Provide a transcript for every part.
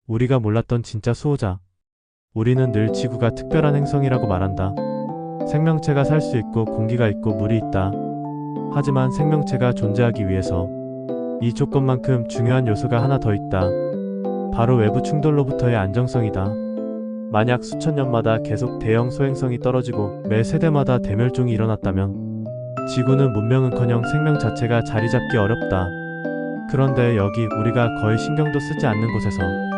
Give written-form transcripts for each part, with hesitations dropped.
우리가 몰랐던 진짜 수호자. 우리는 늘 지구가 특별한 행성이라고 말한다. 생명체가 살 수 있고 공기가 있고 물이 있다. 하지만 생명체가 존재하기 위해서 이 조건만큼 중요한 요소가 하나 더 있다. 바로 외부 충돌로부터의 안정성이다. 만약 수천 년마다 계속 대형 소행성이 떨어지고 매 세대마다 대멸종이 일어났다면 지구는 문명은커녕 생명 자체가 자리 잡기 어렵다. 그런데 여기 우리가 거의 신경도 쓰지 않는 곳에서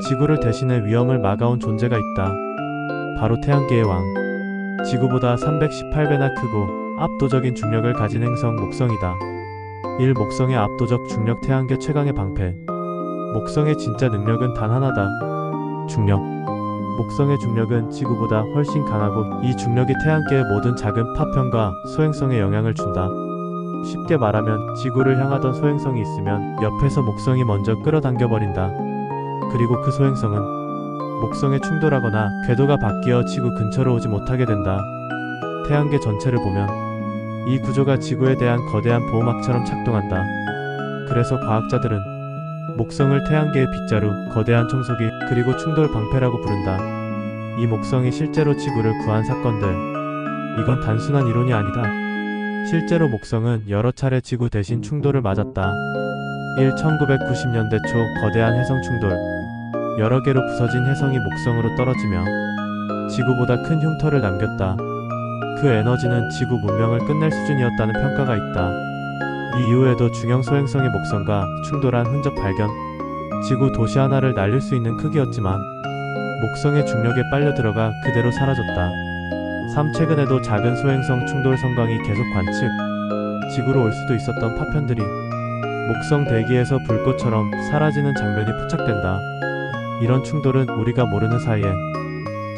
지구를 대신해 위험을 막아온 존재가 있다. 바로 태양계의 왕. 지구보다 318배나 크고 압도적인 중력을 가진 행성 목성이다. 1. 목성의 압도적 중력. 태양계 최강의 방패. 목성의 진짜 능력은 단 하나다. 중력. 목성의 중력은 지구보다 훨씬 강하고 이 중력이 태양계의 모든 작은 파편과 소행성에 영향을 준다. 쉽게 말하면 지구를 향하던 소행성이 있으면 옆에서 목성이 먼저 끌어당겨버린다. 그리고 그 소행성은 목성에 충돌하거나 궤도가 바뀌어 지구 근처로 오지 못하게 된다. 태양계 전체를 보면 이 구조가 지구에 대한 거대한 보호막처럼 작동한다. 그래서 과학자들은 목성을 태양계의 빗자루, 거대한 청소기, 그리고 충돌 방패라고 부른다. 이 목성이 실제로 지구를 구한 사건들. 이건 단순한 이론이 아니다. 실제로 목성은 여러 차례 지구 대신 충돌을 맞았다. 1. 1990년대 초 거대한 해성 충돌. 여러 개로 부서진 해성이 목성으로 떨어지며 지구보다 큰 흉터를 남겼다. 그 에너지는 지구 문명을 끝낼 수준이었다는 평가가 있다. 이 이후에도 중형 소행성의 목성과 충돌한 흔적 발견. 지구 도시 하나를 날릴 수 있는 크기였지만 목성의 중력에 빨려 들어가 그대로 사라졌다. 3. 최근에도 작은 소행성 충돌 성광이 계속 관측. 지구로 올 수도 있었던 파편들이 목성 대기에서 불꽃처럼 사라지는 장면이 포착된다. 이런 충돌은 우리가 모르는 사이에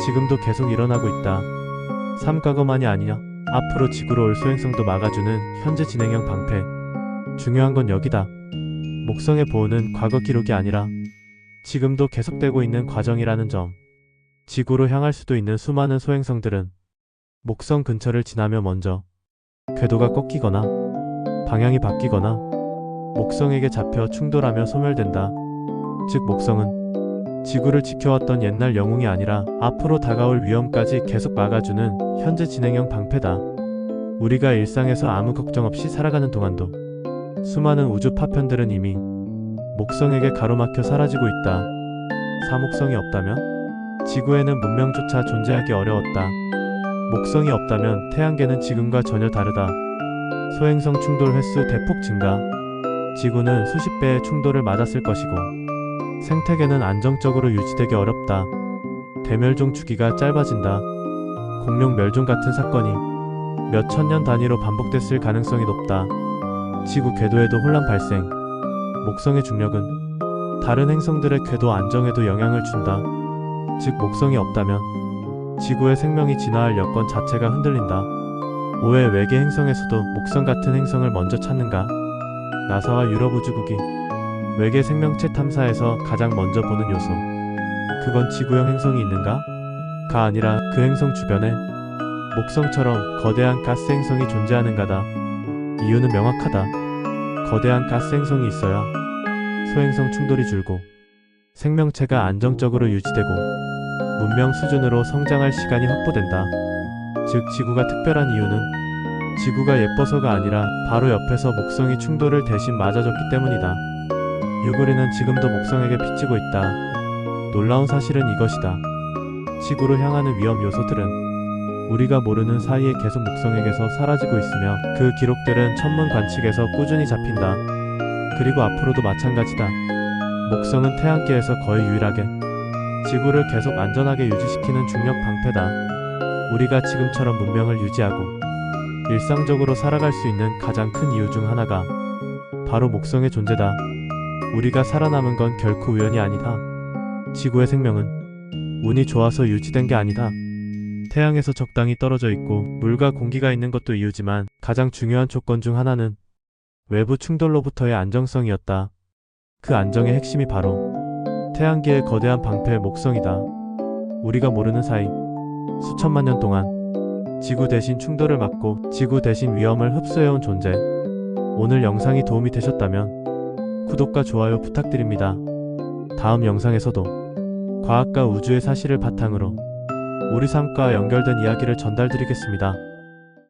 지금도 계속 일어나고 있다. 3. 과거만이 아니냐. 앞으로 지구로 올 소행성도 막아주는 현재 진행형 방패. 중요한 건 여기다. 목성의 보호는 과거 기록이 아니라 지금도 계속되고 있는 과정이라는 점. 지구로 향할 수도 있는 수많은 소행성들은 목성 근처를 지나며 먼저 궤도가 꺾이거나 방향이 바뀌거나 목성에게 잡혀 충돌하며 소멸된다. 즉 목성은 지구를 지켜왔던 옛날 영웅이 아니라 앞으로 다가올 위험까지 계속 막아주는 현재 진행형 방패다. 우리가 일상에서 아무 걱정 없이 살아가는 동안도 수많은 우주 파편들은 이미 목성에게 가로막혀 사라지고 있다. 4. 목성이 없다면 지구에는 문명조차 존재하기 어려웠다. 목성이 없다면 태양계는 지금과 전혀 다르다. 소행성 충돌 횟수 대폭 증가. 지구는 수십 배의 충돌을 맞았을 것이고 생태계는 안정적으로 유지되기 어렵다. 대멸종 주기가 짧아진다. 공룡 멸종 같은 사건이 몇 천년 단위로 반복됐을 가능성이 높다. 지구 궤도에도 혼란 발생. 목성의 중력은 다른 행성들의 궤도 안정에도 영향을 준다. 즉 목성이 없다면 지구의 생명이 진화할 여건 자체가 흔들린다. 5. 왜 외계 행성에서도 목성 같은 행성을 먼저 찾는가? 나사와 유럽 우주국이 외계 생명체 탐사에서 가장 먼저 보는 요소. 그건 지구형 행성이 있는가? 가 아니라 그 행성 주변에 목성처럼 거대한 가스 행성이 존재하는가다. 이유는 명확하다. 거대한 가스 행성이 있어야 소행성 충돌이 줄고 생명체가 안정적으로 유지되고 문명 수준으로 성장할 시간이 확보된다. 즉 지구가 특별한 이유는 지구가 예뻐서가 아니라 바로 옆에서 목성이 충돌을 대신 맞아줬기 때문이다. 유구리는 지금도 목성에게 빚지고 있다. 놀라운 사실은 이것이다. 지구로 향하는 위험 요소들은 우리가 모르는 사이에 계속 목성에게서 사라지고 있으며 그 기록들은 천문 관측에서 꾸준히 잡힌다. 그리고 앞으로도 마찬가지다. 목성은 태양계에서 거의 유일하게 지구를 계속 안전하게 유지시키는 중력 방패다. 우리가 지금처럼 문명을 유지하고 일상적으로 살아갈 수 있는 가장 큰 이유 중 하나가 바로 목성의 존재다. 우리가 살아남은 건 결코 우연이 아니다. 지구의 생명은 운이 좋아서 유지된 게 아니다. 태양에서 적당히 떨어져 있고 물과 공기가 있는 것도 이유지만 가장 중요한 조건 중 하나는 외부 충돌로부터의 안정성이었다. 그 안정의 핵심이 바로 태양계의 거대한 방패 목성이다. 우리가 모르는 사이 수천만 년 동안 지구 대신 충돌을 막고 지구 대신 위험을 흡수해온 존재. 오늘 영상이 도움이 되셨다면 구독과 좋아요 부탁드립니다. 다음 영상에서도 과학과 우주의 사실을 바탕으로 우리 삶과 연결된 이야기를 전달드리겠습니다.